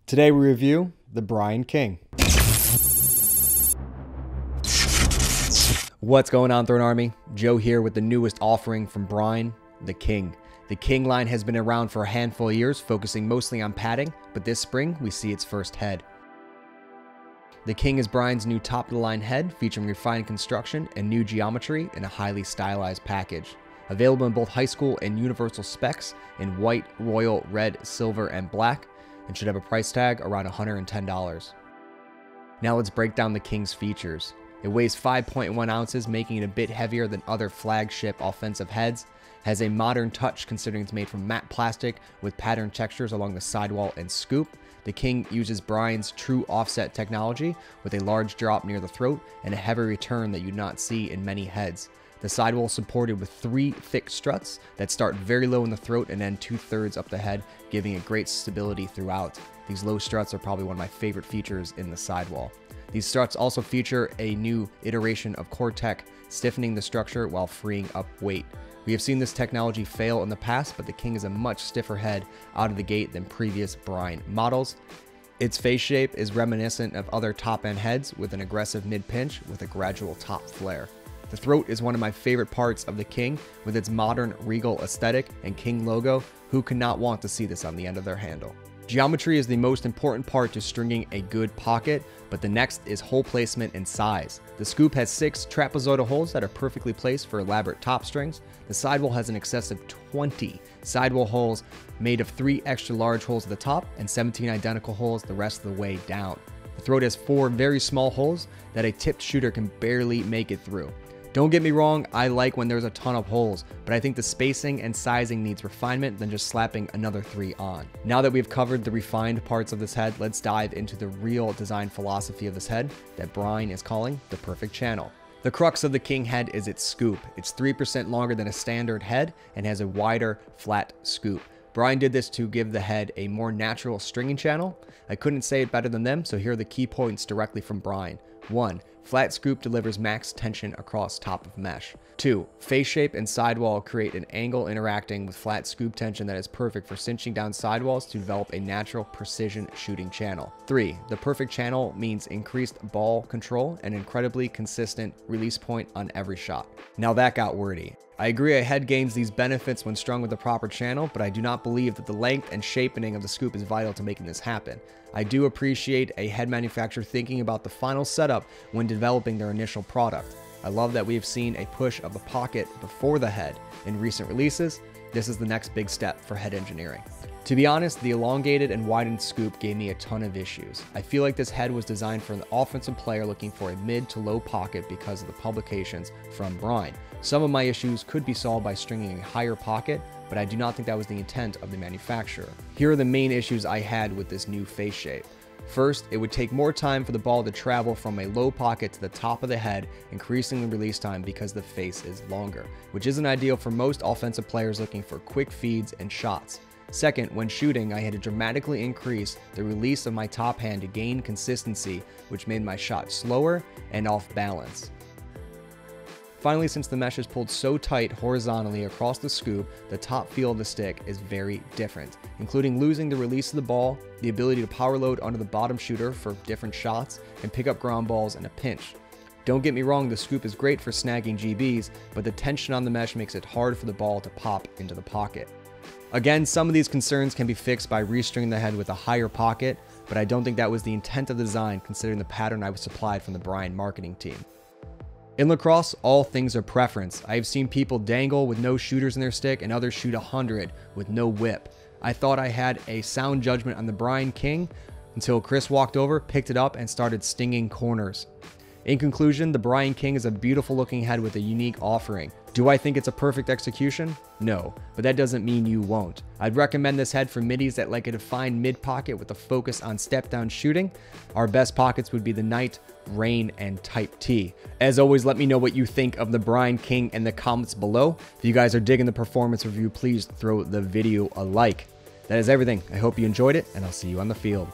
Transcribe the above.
Today we review the Brine King. What's going on, Throne Army? Joe here with the newest offering from Brine, the King. The King line has been around for a handful of years, focusing mostly on padding, but this spring we see its first head. The King is Brine's new top-of-the-line head, featuring refined construction and new geometry in a highly stylized package. Available in both high school and universal specs in white, royal, red, silver, and black, and should have a price tag around $110. Now let's break down the King's features. It weighs 5.1 ounces, making it a bit heavier than other flagship offensive heads. Has a modern touch considering it's made from matte plastic with pattern textures along the sidewall and scoop. The King uses Brine's true offset technology with a large drop near the throat and a heavy return that you do not see in many heads. The sidewall is supported with 3 thick struts that start very low in the throat and end 2/3 up the head, giving it great stability throughout. These low struts are probably one of my favorite features in the sidewall. These struts also feature a new iteration of Core-Tech, stiffening the structure while freeing up weight. We have seen this technology fail in the past, but the King is a much stiffer head out of the gate than previous Brine models. Its face shape is reminiscent of other top-end heads with an aggressive mid-pinch with a gradual top flare. The throat is one of my favorite parts of the King with its modern regal aesthetic and King logo. Who could not want to see this on the end of their handle? Geometry is the most important part to stringing a good pocket, but the next is hole placement and size. The scoop has 6 trapezoidal holes that are perfectly placed for elaborate top strings. The sidewall has an excess of 20 sidewall holes made of 3 extra large holes at the top and 17 identical holes the rest of the way down. The throat has 4 very small holes that a tipped shooter can barely make it through. Don't get me wrong, I like when there's a ton of holes, but I think the spacing and sizing needs refinement than just slapping another 3 on. Now that we've covered the refined parts of this head, let's dive into the real design philosophy of this head that Brine is calling the perfect channel. The crux of the King head is its scoop. It's 3% longer than a standard head and has a wider, flat scoop. Brine did this to give the head a more natural stringing channel. I couldn't say it better than them, so here are the key points directly from Brine. 1. Flat scoop delivers max tension across top of mesh. 2. Face shape and sidewall create an angle interacting with flat scoop tension that is perfect for cinching down sidewalls to develop a natural precision shooting channel. 3. The perfect channel means increased ball control and incredibly consistent release point on every shot. Now that got wordy. I agree a head gains these benefits when strung with the proper channel, but I do not believe that the length and shaping of the scoop is vital to making this happen. I do appreciate a head manufacturer thinking about the final setup when developing their initial product. I love that we have seen a push of the pocket before the head in recent releases. This is the next big step for head engineering. To be honest, the elongated and widened scoop gave me a ton of issues. I feel like this head was designed for an offensive player looking for a mid to low pocket because of the publications from Brine. Some of my issues could be solved by stringing a higher pocket, but I do not think that was the intent of the manufacturer. Here are the main issues I had with this new face shape. First, it would take more time for the ball to travel from a low pocket to the top of the head, increasing the release time because the face is longer, which isn't ideal for most offensive players looking for quick feeds and shots. Second, when shooting, I had to dramatically increase the release of my top hand to gain consistency, which made my shot slower and off balance. Finally, since the mesh is pulled so tight horizontally across the scoop, the top feel of the stick is very different, including losing the release of the ball, the ability to power load under the bottom shooter for different shots, and pick up ground balls in a pinch. Don't get me wrong, the scoop is great for snagging GBs, but the tension on the mesh makes it hard for the ball to pop into the pocket. Again, some of these concerns can be fixed by restringing the head with a higher pocket, but I don't think that was the intent of the design considering the pattern I was supplied from the Brine marketing team. In lacrosse, all things are preference. I have seen people dangle with no shooters in their stick and others shoot 100 with no whip. I thought I had a sound judgment on the Brine King until Chris walked over, picked it up, and started stinging corners. In conclusion, the Brine King is a beautiful looking head with a unique offering. Do I think it's a perfect execution? No, but that doesn't mean you won't. I'd recommend this head for middies that like a defined mid pocket with a focus on step down shooting. Our best pockets would be the Knight, Rain, and Type T. As always, let me know what you think of the Brine King in the comments below. If you guys are digging the performance review, please throw the video a like. That is everything. I hope you enjoyed it, and I'll see you on the field.